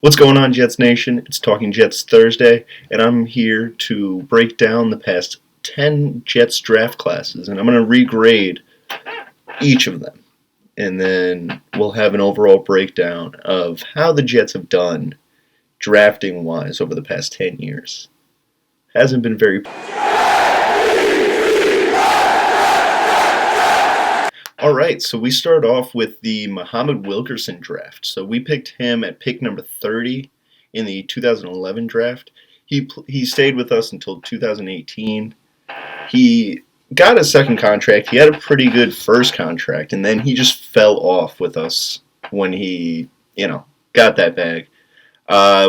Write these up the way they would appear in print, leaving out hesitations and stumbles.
What's going on, Jets Nation? It's Talking Jets Thursday, and I'm here to break down the past 10 Jets draft classes, and I'm going to regrade each of them. And then we'll have an overall breakdown of how the Jets have done drafting-wise over the past 10 years. Hasn't been very... Alright, so we start off with the Muhammad Wilkerson draft. So we picked him at pick number 30 in the 2011 draft. He stayed with us until 2018. He got a second contract. He had a pretty good first contract, and then he just fell off with us when he, got that bag.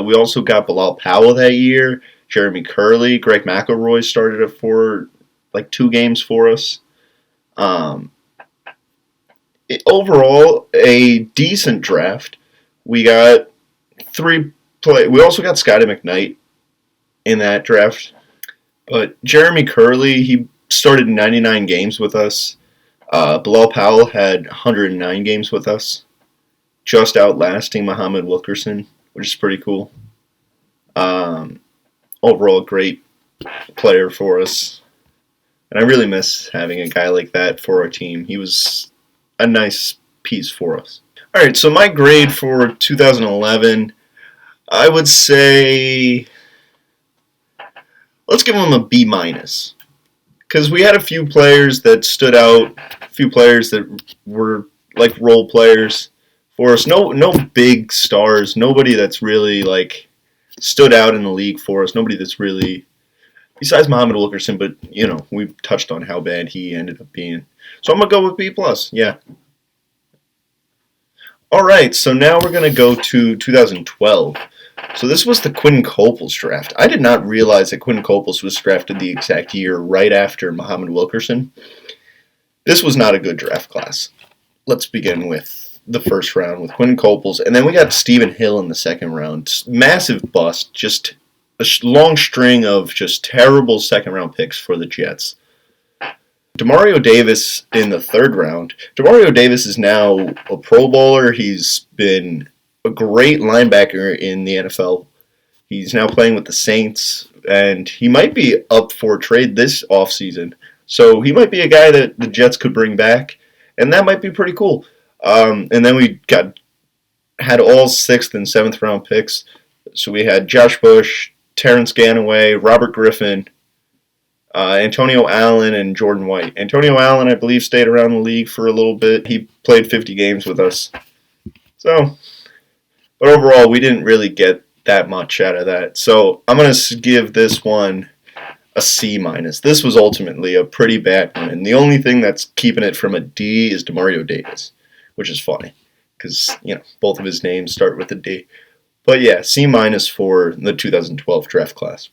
We also got Bilal Powell that year, Jeremy Curley, Greg McElroy started it for like 2 games for us. Overall, a decent draft. We got 3 play. We also got Scotty McKnight in that draft. But Jeremy Curley, he started 99 games with us. Bilal Powell had 109 games with us, just outlasting Muhammad Wilkerson, which is pretty cool. Overall, great player for us. And I really miss having a guy like that for our team. He was a nice piece for us. All right, so my grade for 2011, I would say let's give him a B minus, because we had a few players that stood out, a few players that were like role players for us. No big stars, nobody that's really like stood out in the league for us. Nobody that's really, besides Muhammad Wilkerson, but we've touched on how bad he ended up being. So I'm gonna go with B plus. Yeah. All right, so now we're gonna go to 2012. So this was the Quentin Coples draft. I did not realize that Quentin Coples was drafted the exact year right after Muhammad Wilkerson. This was not a good draft class. Let's begin with the first round with Quentin Coples, and then we got Stephen Hill in the second round. Massive bust, just a long string of just terrible second-round picks for the Jets. Demario Davis in the third round. Demario Davis is now a Pro Bowler. He's been a great linebacker in the NFL. He's now playing with the Saints, and he might be up for trade this offseason. So he might be a guy that the Jets could bring back, and that might be pretty cool. And then we had all 6th and 7th round picks. So we had Josh Bush, Terrence Ganaway, Robert Griffin, Antonio Allen, and Jordan White. Antonio Allen, I believe, stayed around the league for a little bit. He played 50 games with us. But overall, we didn't really get that much out of that. So I'm going to give this one a C minus. This was ultimately a pretty bad one. And the only thing that's keeping it from a D is Demario Davis, which is funny because, both of his names start with a D. But yeah, C minus for the 2012 draft class.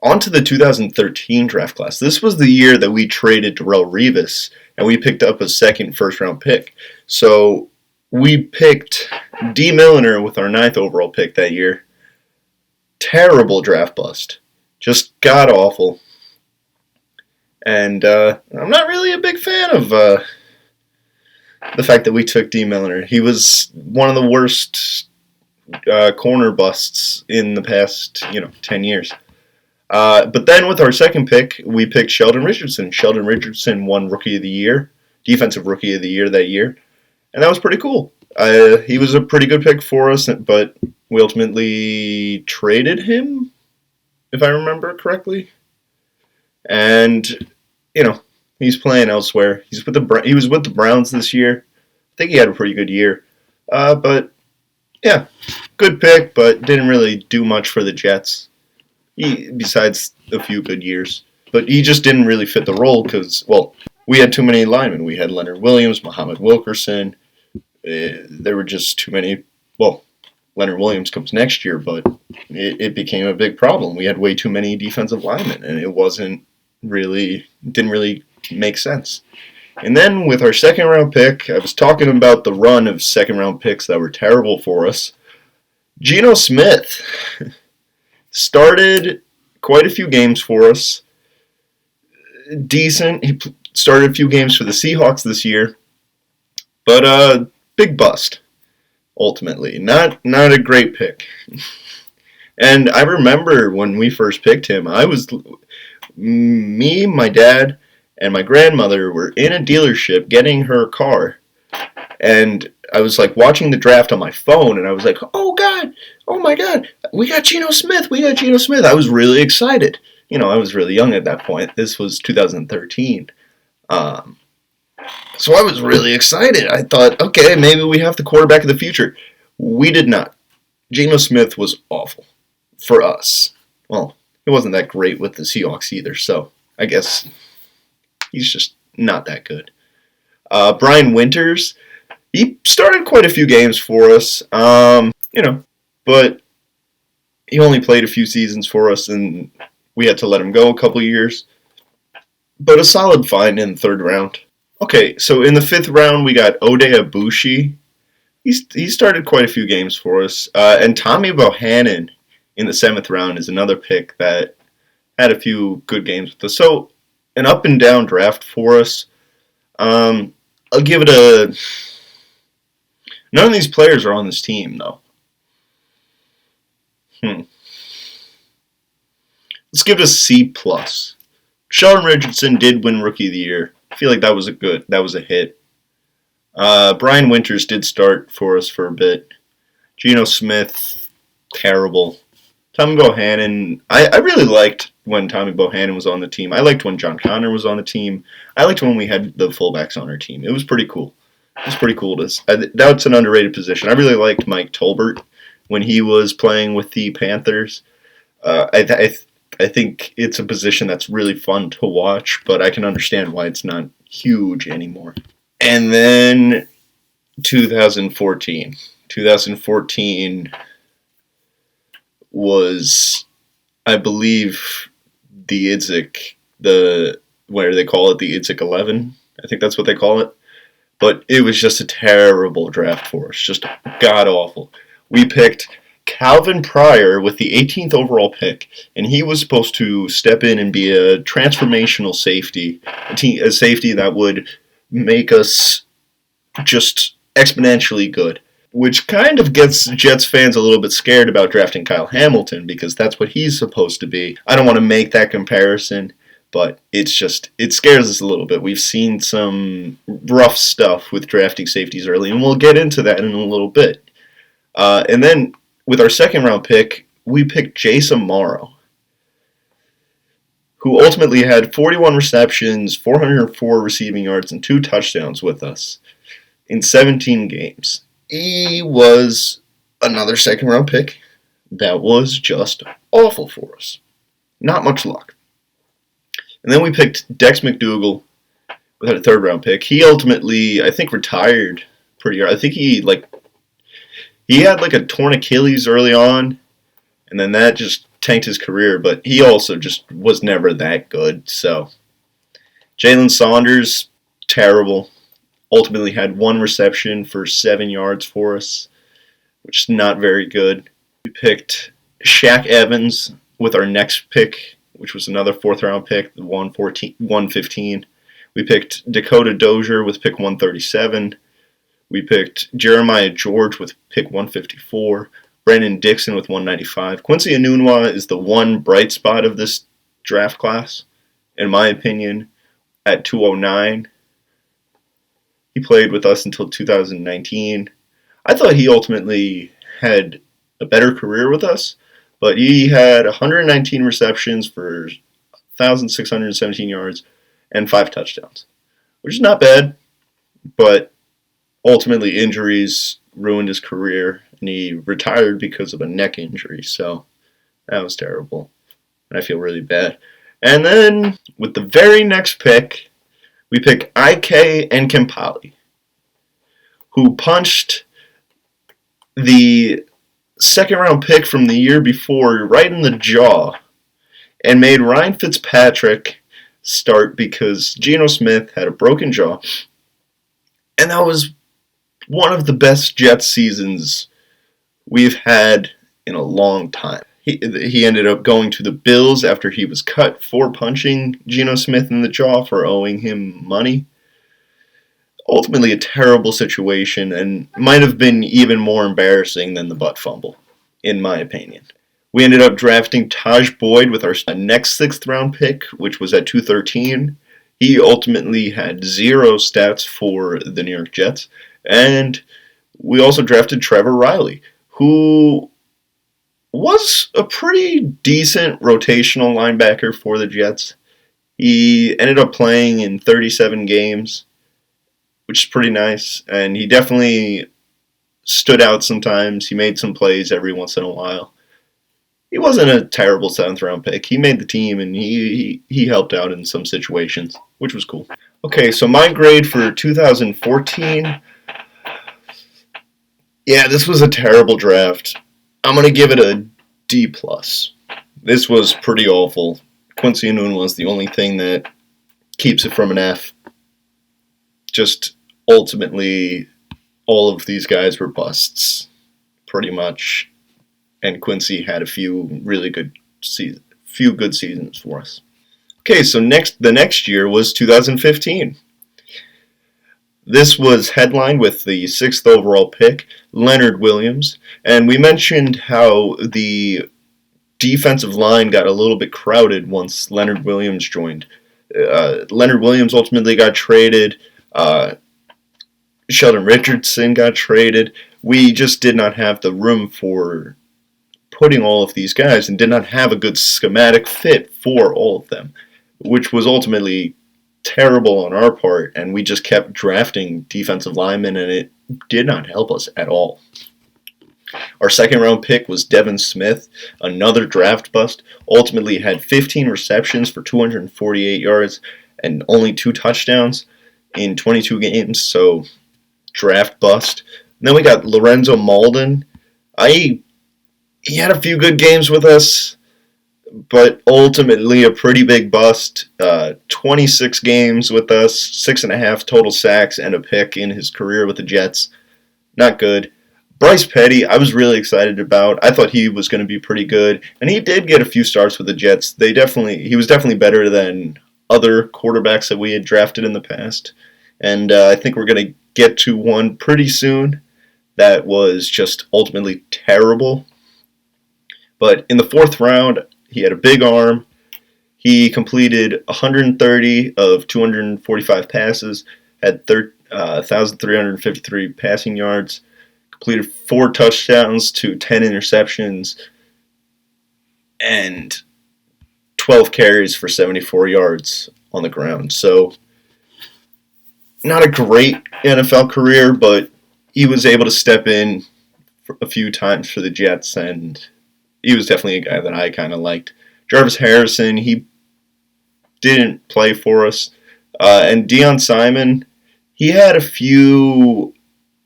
On to the 2013 draft class. This was the year that we traded Darrelle Revis, and we picked up a second first-round pick. So we picked D. Milliner with our 9th overall pick that year. Terrible draft bust. Just god-awful. And I'm not really a big fan of the fact that we took D. Milliner. He was one of the worst corner busts in the past, 10 years. But then with our second pick, we picked Sheldon Richardson. Sheldon Richardson won Rookie of the Year, Defensive Rookie of the Year that year. And that was pretty cool. He was a pretty good pick for us, but we ultimately traded him, if I remember correctly. And, he's playing elsewhere. He was with the Browns this year. I think he had a pretty good year. But, yeah, good pick, but didn't really do much for the Jets. Besides a few good years. But he just didn't really fit the role because, we had too many linemen. We had Leonard Williams, Muhammad Wilkerson. There were just too many. Leonard Williams comes next year, but it became a big problem. We had way too many defensive linemen, and didn't really make sense. And then with our second-round pick, I was talking about the run of second-round picks that were terrible for us. Geno Smith started quite a few games for us. Decent. He started a few games for the Seahawks this year. But big bust. ultimately. Not a great pick. And I remember when we first picked him, me, my dad, and my grandmother were in a dealership getting her car. And I was like watching the draft on my phone, and I was like, oh God, oh my God, we got Geno Smith, we got Geno Smith. I was really excited. I was really young at that point. This was 2013. Um, so I was really excited. I thought, okay, maybe we have the quarterback of the future. We did not. Geno Smith was awful for us. Well, he wasn't that great with the Seahawks either, so I guess he's just not that good. Brian Winters, he started quite a few games for us, but he only played a few seasons for us, and we had to let him go a couple years. But a solid find in the third round. Okay, so in the fifth round, we got Ode Abushi. He started quite a few games for us. And Tommy Bohannon in the seventh round is another pick that had a few good games with us. So an up and down draft for us. I'll give it a... None of these players are on this team, though. Let's give it a C+. Sheldon Richardson did win Rookie of the Year. I feel like that was a hit. Brian Winters did start for us for a bit. Geno Smith, terrible. Tommy Bohannon, I really liked when Tommy Bohannon was on the team. I liked when John Connor was on the team. I liked when we had the fullbacks on our team. It was pretty cool. That's an underrated position. I really liked Mike Tolbert when he was playing with the Panthers. I think it's a position that's really fun to watch, but I can understand why it's not huge anymore. And then 2014. 2014 was, I believe, the Idzik, where they call it the Idzik 11. I think that's what they call it. But it was just a terrible draft for us, just god awful. We picked Calvin Pryor with the 18th overall pick, and he was supposed to step in and be a transformational safety, a safety that would make us just exponentially good, which kind of gets Jets fans a little bit scared about drafting Kyle Hamilton because that's what he's supposed to be. I don't want to make that comparison, but it scares us a little bit. We've seen some rough stuff with drafting safeties early, and we'll get into that in a little bit. And then with our second round pick, we picked Jason Morrow, who ultimately had 41 receptions, 404 receiving yards, and 2 touchdowns with us in 17 games. He was another second round pick that was just awful for us. Not much luck. And then we picked Dex McDougal with a third round pick. He ultimately, I think, retired pretty early. I think he had a torn Achilles early on, and then that just tanked his career, but he also just was never that good. So Jalen Saunders, terrible. Ultimately had 1 reception for 7 yards for us, which is not very good. We picked Shaq Evans with our next pick, which was another 4th round pick, 115. We picked Dakota Dozier with pick 137. We picked Jeremiah George with pick 154. Brandon Dixon with 195. Quincy Enunwa is the one bright spot of this draft class, in my opinion, at 209. He played with us until 2019. I thought he ultimately had a better career with us, but he had 119 receptions for 1,617 yards and 5 touchdowns, which is not bad, but ultimately injuries ruined his career, and he retired because of a neck injury, so that was terrible, and I feel really bad. And then, with the very next pick, we pick IK Enemkpali, who punched the second-round pick from the year before right in the jaw and made Ryan Fitzpatrick start because Geno Smith had a broken jaw, and that was one of the best Jets seasons we've had in a long time. He ended up going to the Bills after he was cut for punching Geno Smith in the jaw for owing him money. ultimately a terrible situation and might have been even more embarrassing than the butt fumble, in my opinion. We ended up drafting Taj Boyd with our next sixth round pick, which was at 213. He ultimately had zero stats for the New York Jets. And we also drafted Trevor Riley, who was a pretty decent rotational linebacker for the Jets. He ended up playing in 37 games, which is pretty nice. And he definitely stood out sometimes. He made some plays every once in a while. He wasn't a terrible seventh round pick. He made the team and he helped out in some situations, which was cool. Okay, so my grade for 2014. Yeah, this was a terrible draft. I'm gonna give it a D plus. This was pretty awful. Quincy Enunwa was the only thing that keeps it from an F. Just ultimately, all of these guys were busts, pretty much. And Quincy had a few really good seasons for us. Okay, so the next year was 2015. This was headlined with the 6th overall pick, Leonard Williams, and we mentioned how the defensive line got a little bit crowded once Leonard Williams joined. Leonard Williams ultimately got traded. Sheldon Richardson got traded. We just did not have the room for putting all of these guys and did not have a good schematic fit for all of them, which was ultimately terrible on our part, and we just kept drafting defensive linemen, and it did not help us at all. Our second round pick was Devin Smith, another draft bust. Ultimately had 15 receptions for 248 yards and only 2 touchdowns in 22 games, so draft bust. And then we got Lorenzo Malden. He had a few good games with us, but ultimately a pretty big bust. 26 games with us, 6.5 total sacks, and a pick in his career with the Jets. Not good. Bryce Petty, I was really excited about. I thought he was going to be pretty good, and he did get a few starts with the Jets. He was definitely better than other quarterbacks that we had drafted in the past, and I think we're going to get to one pretty soon that was just ultimately terrible. But in the 4th round, he had a big arm. He completed 130 of 245 passes, had 1,353 passing yards, completed 4 touchdowns to 10 interceptions, and 12 carries for 74 yards on the ground. So, not a great NFL career, but he was able to step in a few times for the Jets, and he was definitely a guy that I kind of liked. Jarvis Harrison, he didn't play for us. And Deion Simon, he had a few,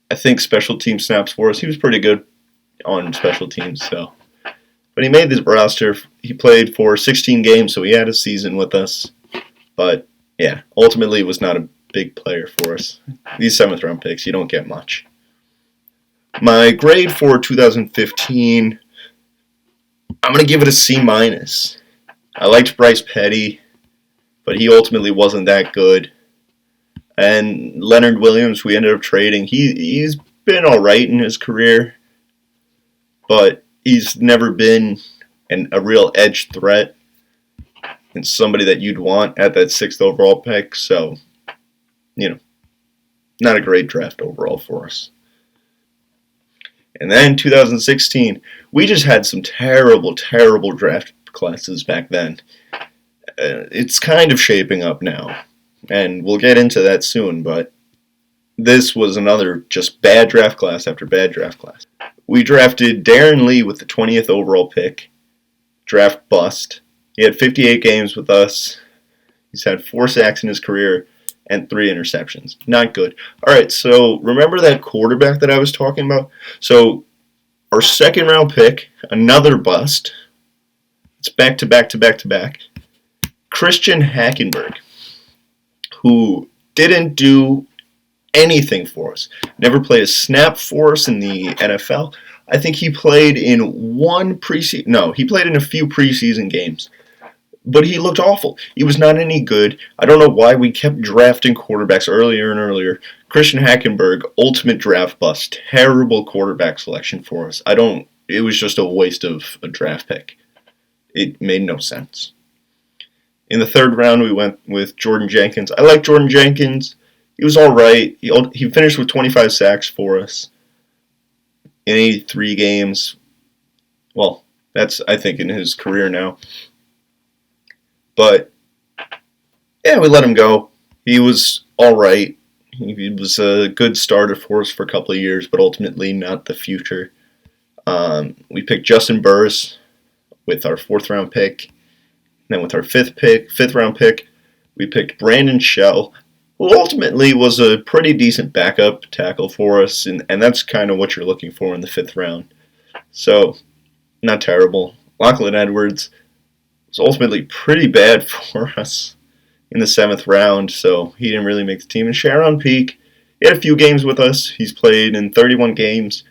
I think, special team snaps for us. He was pretty good on special teams, so. But he made this roster. He played for 16 games, so he had a season with us. But, yeah, ultimately was not a big player for us. These 7th round picks, you don't get much. My grade for 2015, I'm going to give it a C-. I liked Bryce Petty, but he ultimately wasn't that good. And Leonard Williams, we ended up trading. He's been all right in his career, but he's never been a real edge threat and somebody that you'd want at that 6th overall pick. So, not a great draft overall for us. And then 2016, we just had some terrible, terrible draft classes back then. It's kind of shaping up now, and we'll get into that soon, but this was another just bad draft class after bad draft class. We drafted Darren Lee with the 20th overall pick, draft bust. He had 58 games with us. He's had 4 sacks in his career and 3 interceptions. Not good. All right, so remember that quarterback that I was talking about? So our 2nd round pick, another bust. It's back to back to back to back. Christian Hackenberg, who didn't do anything for us. Never played a snap for us in the NFL. I think he played in he played in a few preseason games. But he looked awful. He was not any good. I don't know why we kept drafting quarterbacks earlier and earlier. Christian Hackenberg, ultimate draft bust. Terrible quarterback selection for us. It was just a waste of a draft pick. It made no sense. In the third round, we went with Jordan Jenkins. I like Jordan Jenkins. He was all right. He finished with 25 sacks for us in 83 games. Well, that's, I think, in his career now. But, yeah, we let him go. He was all right. He was a good starter for us for a couple of years, but ultimately not the future. We picked Justin Burris with our 4th-round pick. Then with our 5th-round pick, we picked Brandon Shell, who ultimately was a pretty decent backup tackle for us, and that's kind of what you're looking for in the 5th round. So, not terrible. Lachlan Edwards was ultimately pretty bad for us in the 7th round, so he didn't really make the team. And Sharon Peak, he had a few games with us. He's played in 31 games.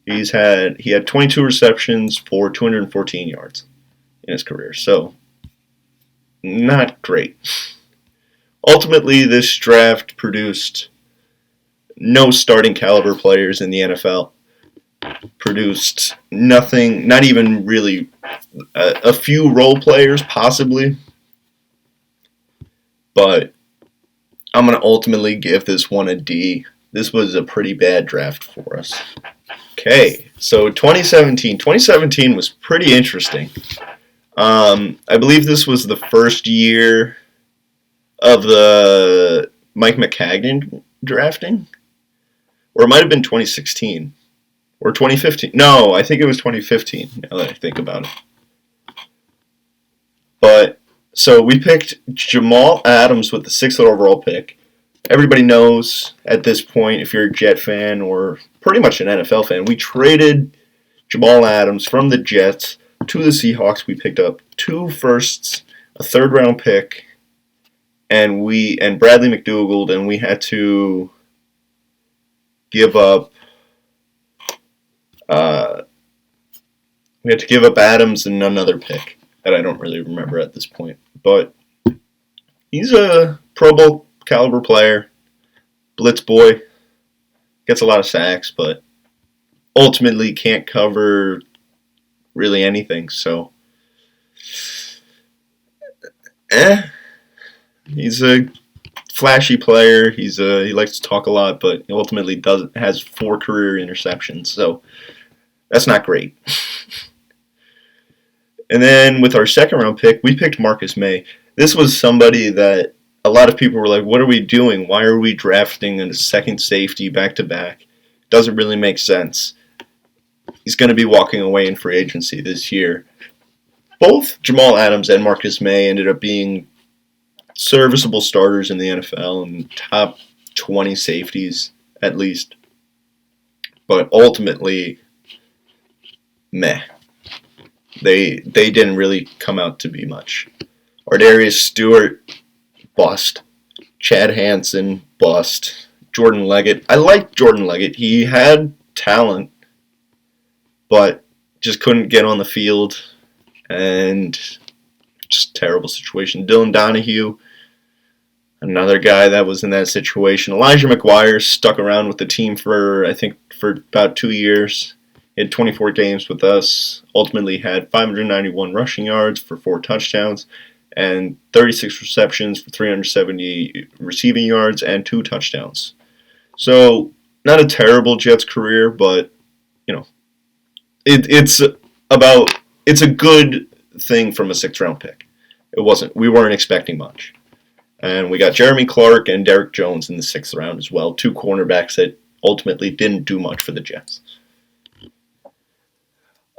He had 22 receptions for 214 yards in his career, so not great. Ultimately, this draft produced no starting caliber players in the NFL. Produced nothing, not even really a few role players, possibly. But I'm going to ultimately give this one a D. This was a pretty bad draft for us. Okay, so 2017. 2017 was pretty interesting. I believe this was the first year of the Mike Maccagnan drafting. Or it might have been 2016. Or 2015. No, I think it was 2015, now that I think about it. But, so we picked Jamal Adams with the 6th overall pick. Everybody knows at this point, if you're a Jet fan or pretty much an NFL fan, we traded Jamal Adams from the Jets to the Seahawks. We picked up 2 firsts, a 3rd-round pick, and Bradley McDougald, and we had to give up Adams and another pick that I don't really remember at this point. But he's a Pro Bowl caliber player, blitz boy, gets a lot of sacks, but ultimately can't cover really anything. So, he's a flashy player. He likes to talk a lot, but ultimately has 4 career interceptions. So that's not great. And then with our 2nd-round pick, we picked Marcus May. This was somebody that a lot of people were like, what are we doing? Why are we drafting a second safety back-to-back? Doesn't really make sense. He's going to be walking away in free agency this year. Both Jamal Adams and Marcus May ended up being serviceable starters in the NFL and top 20 safeties at least. But ultimately, meh. They didn't really come out to be much. Ardarius Stewart, bust. Chad Hansen, bust. Jordan Leggett. I liked Jordan Leggett. He had talent, but just couldn't get on the field. And just terrible situation. Dylan Donahue, another guy that was in that situation. Elijah McGuire stuck around with the team for about 2 years. He had 24 games with us, ultimately had 591 rushing yards for 4 touchdowns, and 36 receptions for 370 receiving yards and 2 touchdowns. So, not a terrible Jets career, but, it's a good thing from a 6th-round pick. We weren't expecting much. And we got Jeremy Clark and Derek Jones in the 6th round as well, 2 cornerbacks that ultimately didn't do much for the Jets.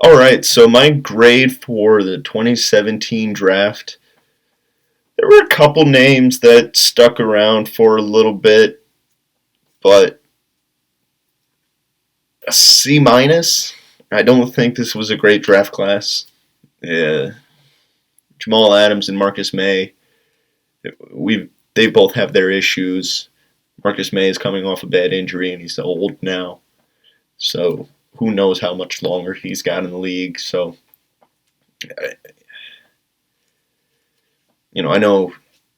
All right, so my grade for the 2017 draft, there were a couple names that stuck around for a little bit, but a C-. I don't think this was a great draft class. Jamal Adams and Marcus May, they both have their issues. Marcus May is coming off a bad injury, and he's old now. So who knows how much longer he's got in the league. So, I know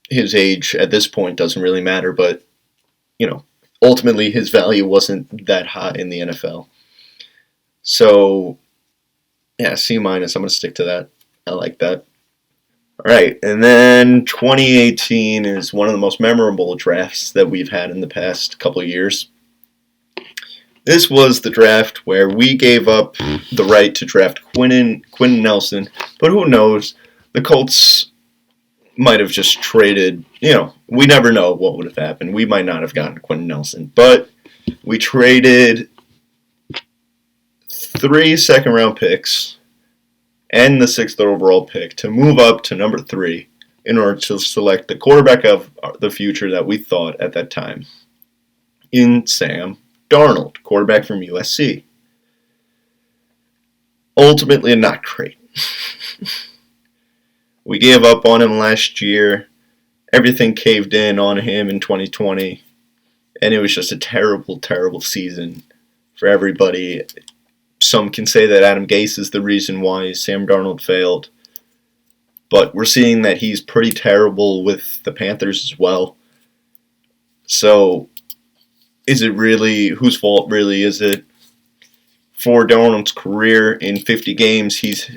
his age at this point doesn't really matter, but, ultimately his value wasn't that high in the NFL. So yeah, C minus. I'm gonna stick to that. I like that. All right, and then 2018 is one of the most memorable drafts that we've had in the past couple of years. This was the draft where we gave up the right to draft Quenton Nelson, but who knows? The Colts might have just traded. We never know what would have happened. We might not have gotten Quenton Nelson, but we traded 3 second-round picks and the 6th overall pick to move up to number 3 in order to select the quarterback of the future that we thought at that time in Sam Darnold, quarterback from USC. Ultimately, not great. We gave up on him last year. Everything caved in on him in 2020, and it was just a terrible, terrible season for everybody. Some can say that Adam Gase is the reason why Sam Darnold failed, but we're seeing that he's pretty terrible with the Panthers as well. So, is it really, whose fault really is it? For Darnold's career, in 50 games, he's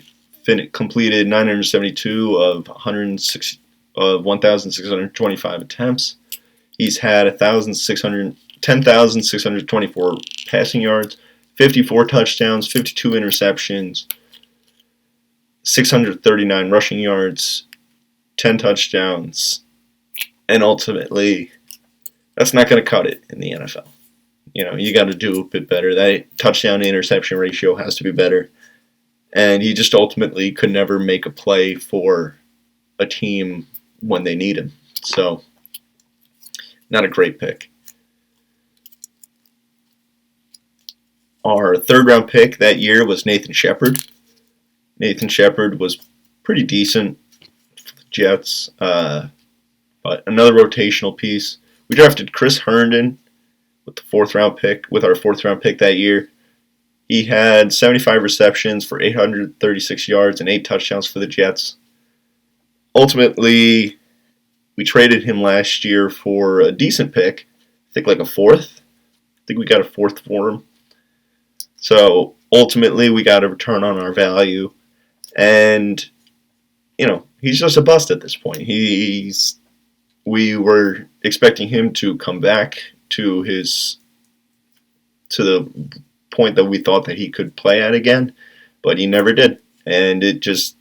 completed 972 of 1,625 attempts. He's had 10,624 passing yards, 54 touchdowns, 52 interceptions, 639 rushing yards, 10 touchdowns, and ultimately, that's not going to cut it in the NFL. You got to do a bit better. That touchdown to interception ratio has to be better. And he just ultimately could never make a play for a team when they need him. So, not a great pick. Our 3rd-round pick that year was Nathan Shepard. Nathan Shepard was pretty decent for the Jets, but another rotational piece. We drafted Chris Herndon with our 4th-round pick that year. He had 75 receptions for 836 yards and 8 touchdowns for the Jets. Ultimately, we traded him last year for a decent pick. I think like a 4th. I think we got a 4th for him. So ultimately, we got a return on our value. And, he's just a bust at this point. We were expecting him to come back to the point that we thought that he could play at again, but he never did. And it just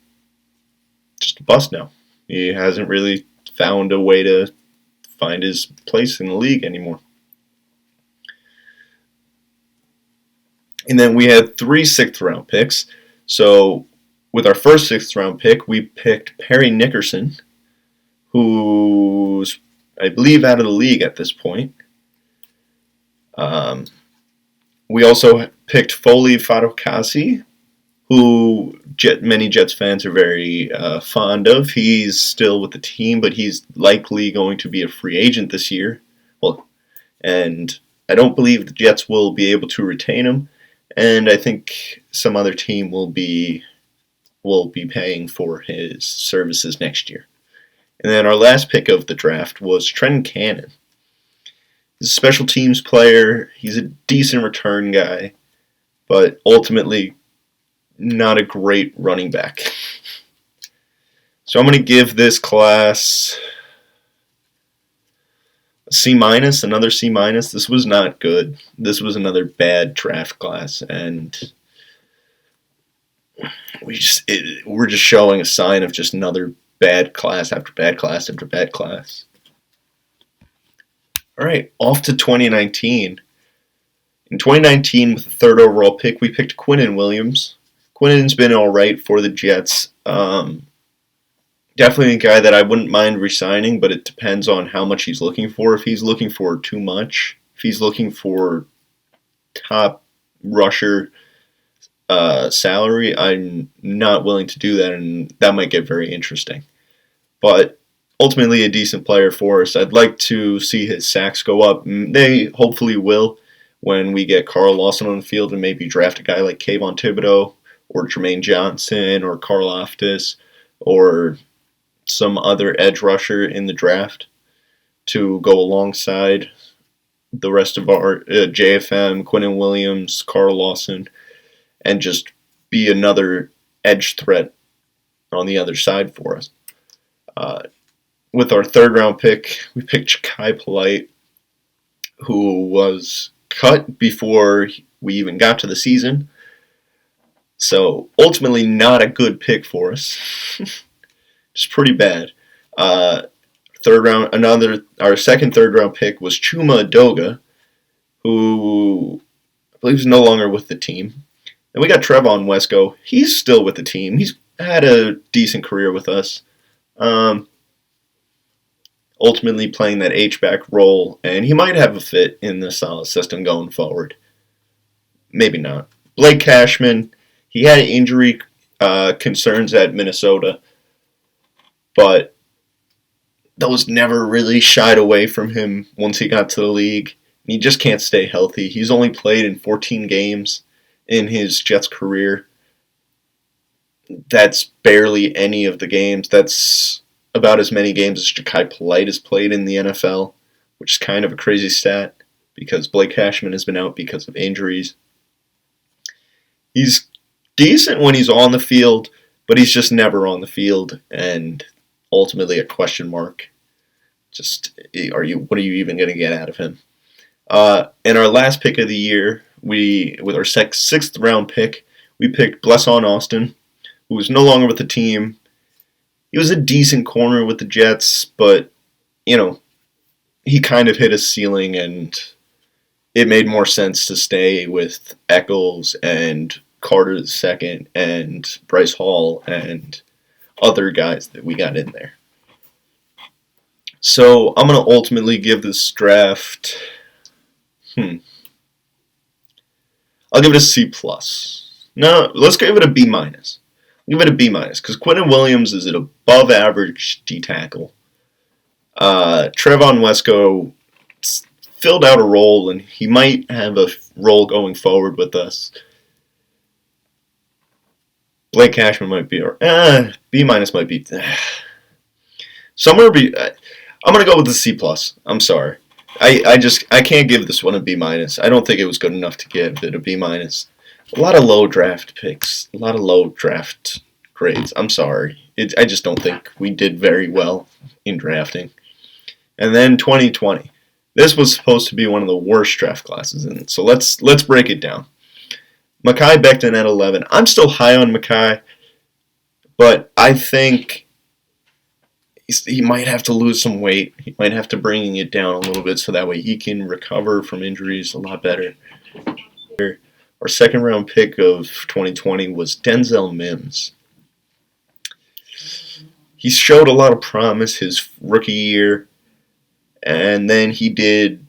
a bust now. He hasn't really found a way to find his place in the league anymore. And then we had 3 6th-round picks. So with our first 6th-round pick, we picked Perry Nickerson, who's, I believe, out of the league at this point. We also picked Foley Fatukasi, who many Jets fans are very fond of. He's still with the team, but he's likely going to be a free agent this year. And I don't believe the Jets will be able to retain him. And I think some other team will be paying for his services next year. And then our last pick of the draft was Trenton Cannon. He's a special teams player. He's a decent return guy, but ultimately not a great running back. So I'm going to give this class a C minus, another C minus. This was not good. This was another bad draft class, and we're just showing a sign of just another bad class after bad class after bad class. All right, off to 2019. In 2019, with the 3rd overall pick, we picked Quinnen Williams. Quinnen's been all right for the Jets. Definitely a guy that I wouldn't mind re-signing, but it depends on how much he's looking for. If he's looking for too much, if he's looking for top rusher salary, I'm not willing to do that, and that might get very interesting. But ultimately a decent player for us. I'd like to see his sacks go up. They hopefully will when we get Carl Lawson on the field and maybe draft a guy like Kayvon Thibodeau or Jermaine Johnson or Carl Loftus or some other edge rusher in the draft to go alongside the rest of our JFM, Quinnen Williams, Carl Lawson, and just be another edge threat on the other side for us. Uh, with our third round pick, we picked Jachai Polite, who was cut before we even got to the season. So ultimately, not a good pick for us. Just pretty bad. Our second third round pick was Chuma Edoga, who I believe is no longer with the team. And we got Trevon Wesco. He's still with the team. He's had a decent career with us. Ultimately playing that H-back role, and he might have a fit in the solid system going forward. Maybe not. Blake Cashman, he had injury concerns at Minnesota, but those never really shied away from him once he got to the league. He just can't stay healthy. He's only played in 14 games in his Jets career. That's barely any of the games. That's about as many games as Jachai Polite has played in the NFL, which is kind of a crazy stat because Blake Cashman has been out because of injuries. He's decent when he's on the field, but he's just never on the field, and ultimately a question mark. What are you even going to get out of him? In our last pick of the year, with our sixth round pick, we picked Blesson Austin, who was no longer with the team. He was a decent corner with the Jets, but, he kind of hit a ceiling, and it made more sense to stay with Eccles and Carter II and Bryce Hall and other guys that we got in there. So I'm going to ultimately give this draft, I'll give it a C+. No, let's give it a B-. Give it a B- because Quinnen Williams is an above average D tackle. Trevon Wesco filled out a role, and he might have a role going forward with us. Blake Cashman might be, or B- might be. Somewhere be. I'm gonna go with the C+. I'm sorry. I can't give this one a B-. I don't think it was good enough to give it a B-. A lot of low draft picks, a lot of low draft grades. I'm sorry. I just don't think we did very well in drafting. And then 2020. This was supposed to be one of the worst draft classes in it. So let's break it down. Mekhi Becton at 11. I'm still high on Mekhi, but I think he might have to lose some weight. He might have to bring it down a little bit so that way he can recover from injuries a lot better. Our second round pick of 2020 was Denzel Mims. He showed a lot of promise his rookie year, and then he did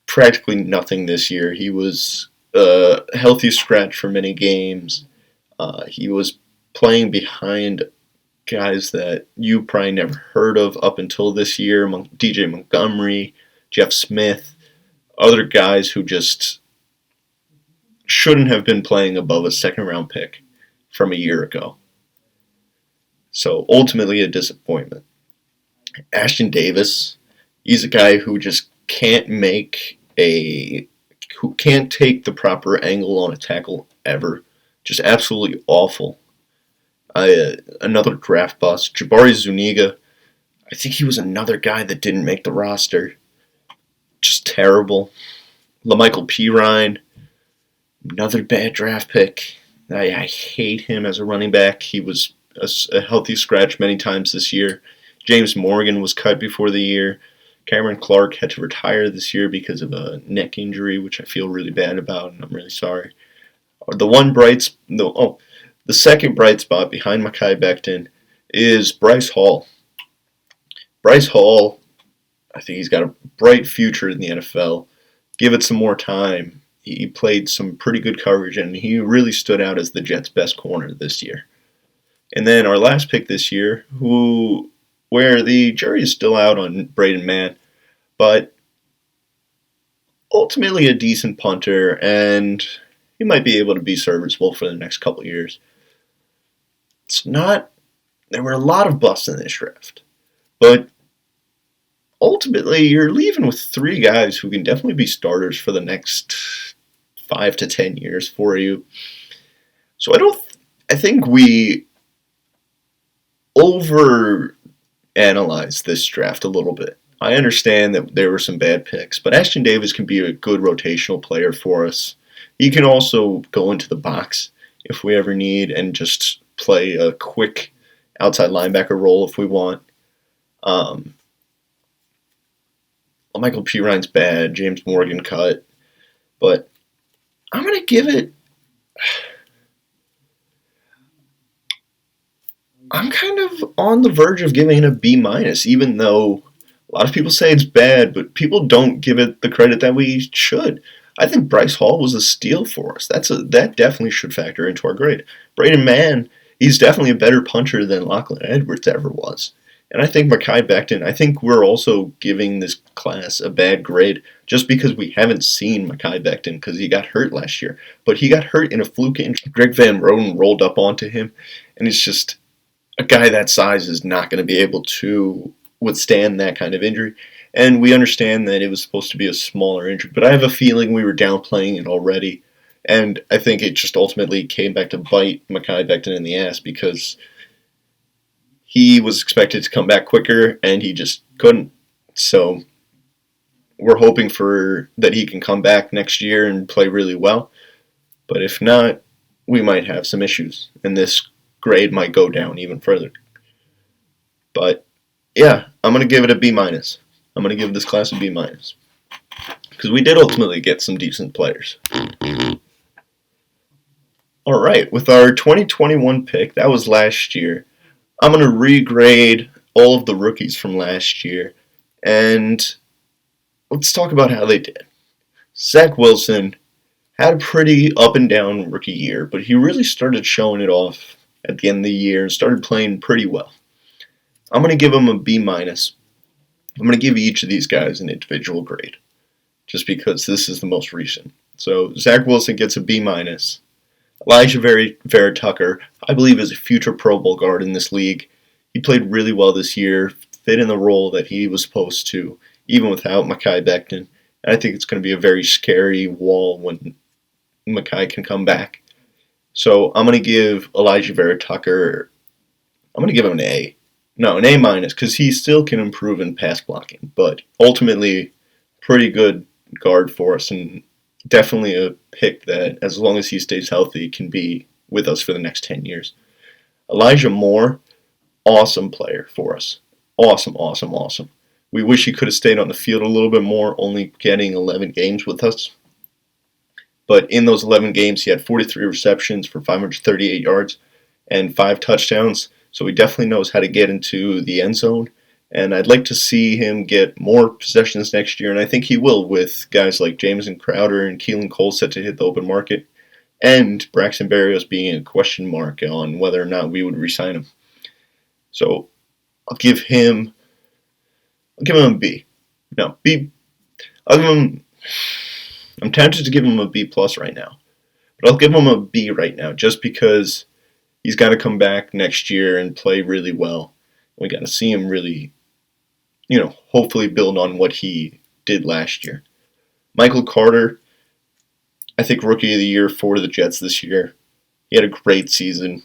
practically nothing this year. He was a healthy scratch for many games. He was playing behind guys that you probably never heard of up until this year, DJ Montgomery, Jeff Smith, other guys who just shouldn't have been playing above a second round pick from a year ago. So ultimately a disappointment. Ashton Davis, he's a guy who just can't take the proper angle on a tackle ever. Just absolutely awful. Another draft bust. Jabari Zuniga, I think he was another guy that didn't make the roster. Just terrible. LaMichael Pirine, another bad draft pick. I hate him as a running back. He was a healthy scratch many times this year. James Morgan was cut before the year. Cameron Clark had to retire this year because of a neck injury, which I feel really bad about, and I'm really sorry. The second bright spot behind Mekhi Becton is Bryce Hall. Bryce Hall, I think he's got a bright future in the NFL. Give it some more time. He played some pretty good coverage, and he really stood out as the Jets' best corner this year. And then our last pick this year, where the jury is still out on Braden Mann, but ultimately a decent punter, and he might be able to be serviceable for the next couple of years. There were a lot of busts in this draft, but ultimately you're leaving with three guys who can definitely be starters for the next 5 to 10 years for you. So I think we over analyze this draft a little bit. I understand that there were some bad picks, but Ashton Davis can be a good rotational player for us. He can also go into the box if we ever need and just play a quick outside linebacker role if we want. Michael Piron's bad, James Morgan cut, but I'm going to give it. I'm kind of on the verge of giving it a B minus, even though a lot of people say it's bad, but people don't give it the credit that we should. I think Bryce Hall was a steal for us. That definitely should factor into our grade. Braden Mann, he's definitely a better puncher than Lachlan Edwards ever was. And I think Mekhi Becton, I think we're also giving this class a bad grade just because we haven't seen Mekhi Becton because he got hurt last year. But he got hurt in a fluke injury. Greg Van Roten rolled up onto him, and it's just a guy that size is not going to be able to withstand that kind of injury. And we understand that it was supposed to be a smaller injury, but I have a feeling we were downplaying it already. And I think it just ultimately came back to bite Mekhi Becton in the ass because he was expected to come back quicker and he just couldn't. So we're hoping for that he can come back next year and play really well. But if not, we might have some issues, and this grade might go down even further. But yeah, I'm going to give it a B minus. I'm going to give this class a B minus because we did ultimately get some decent players. All right, with our 2021 pick, that was last year. I'm going to regrade all of the rookies from last year, and let's talk about how they did. Zach Wilson had a pretty up and down rookie year, but he really started showing it off at the end of the year and started playing pretty well. I'm going to give him a B minus. I'm going to give each of these guys an individual grade, just because this is the most recent. So Zach Wilson gets a B minus. Elijah Vera Tucker, I believe, is a future Pro Bowl guard in this league. He played really well this year, fit in the role that he was supposed to, even without Mekhi Becton. And I think it's going to be a very scary wall when Mekhi can come back. So I'm going to give Elijah Vera Tucker, I'm going to give him an A. No, an A minus, because he still can improve in pass blocking. But ultimately, pretty good guard for us, and definitely a pick that, as long as he stays healthy, can be with us for the next 10 years. Elijah Moore, awesome player for us. Awesome, awesome, awesome. We wish he could have stayed on the field a little bit more, only getting 11 games with us. But in those 11 games, he had 43 receptions for 538 yards and 5 touchdowns. So he definitely knows how to get into the end zone. And I'd like to see him get more possessions next year, and I think he will with guys like Jamison Crowder and Keelan Cole set to hit the open market, and Braxton Berrios being a question mark on whether or not we would re-sign him. So I'll give him a B. No, B. I'm tempted to give him a B plus right now, but I'll give him a B right now just because he's got to come back next year and play really well. We got to see him really, hopefully build on what he did last year. Michael Carter, I think Rookie of the Year for the Jets this year. He had a great season.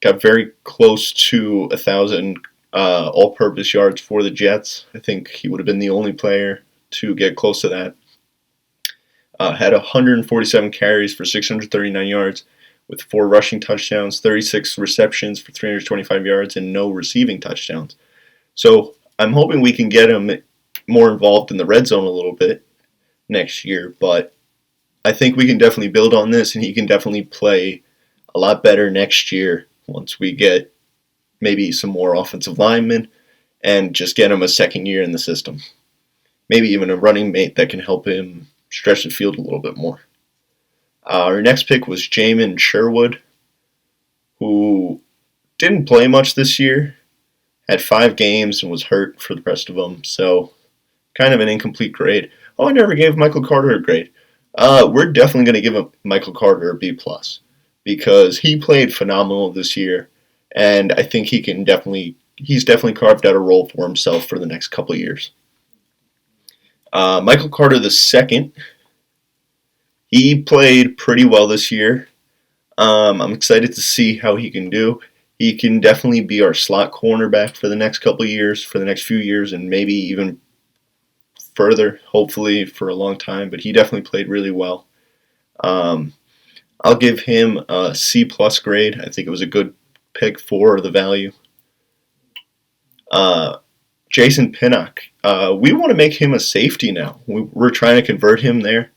Got very close to 1,000 all-purpose yards for the Jets. I think he would have been the only player to get close to that. Had 147 carries for 639 yards with 4 rushing touchdowns, 36 receptions for 325 yards, and no receiving touchdowns. So I'm hoping we can get him more involved in the red zone a little bit next year, but I think we can definitely build on this, and he can definitely play a lot better next year once we get maybe some more offensive linemen and just get him a second year in the system. Maybe even a running mate that can help him stretch the field a little bit more. Our next pick was Jamin Sherwood, who didn't play much this year, had 5 games and was hurt for the rest of them, so kind of an incomplete grade. Oh, I never gave Michael Carter a grade. We're definitely going to give Michael Carter a B+, because he played phenomenal this year, and I think he can definitely he's definitely carved out a role for himself for the next couple of years. Michael Carter II, he played pretty well this year. I'm excited to see how he can do. He can definitely be our slot cornerback for the next couple of years, for the next few years, and maybe even further, hopefully for a long time. But he definitely played really well. I'll give him a C+ grade. I think it was a good pick for the value. Jason Pinnock. We want to make him a safety now. We're trying to convert him there.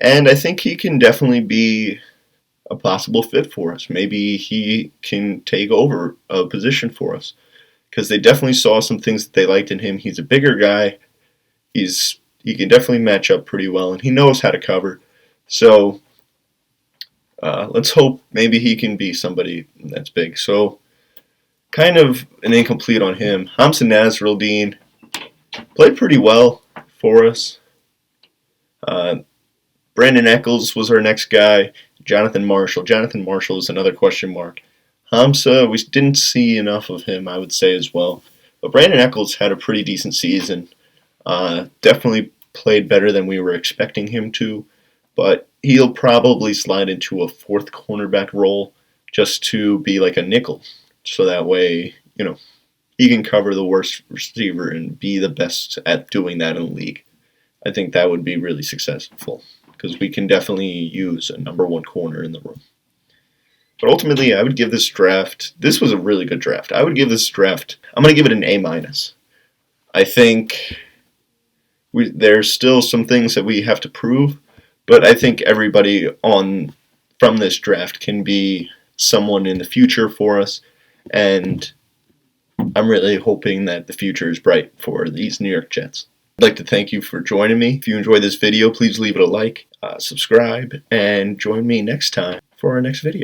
And I think he can definitely be a possible fit for us. Maybe he can take over a position for us. Because they definitely saw some things that they liked in him. He's a bigger guy. He can definitely match up pretty well. And he knows how to cover. So let's hope maybe he can be somebody that's big. So kind of an incomplete on him. Hamza Nasruddin played pretty well for us. Brandon Eccles was our next guy. Jonathan Marshall. Jonathan Marshall is another question mark. Hamza, we didn't see enough of him, I would say, as well. But Brandon Eccles had a pretty decent season. Definitely played better than we were expecting him to. But he'll probably slide into a fourth cornerback role just to be like a nickel. So that way, he can cover the worst receiver and be the best at doing that in the league. I think that would be really successful because we can definitely use a number one corner in the room. But ultimately, I would give this draft, this was a really good draft. I would give this draft, I'm going to give it an A-. I think there's still some things that we have to prove, but I think everybody from this draft can be someone in the future for us, and I'm really hoping that the future is bright for these New York Jets. I'd like to thank you for joining me. If you enjoyed this video, please leave it a like, subscribe, and join me next time for our next video.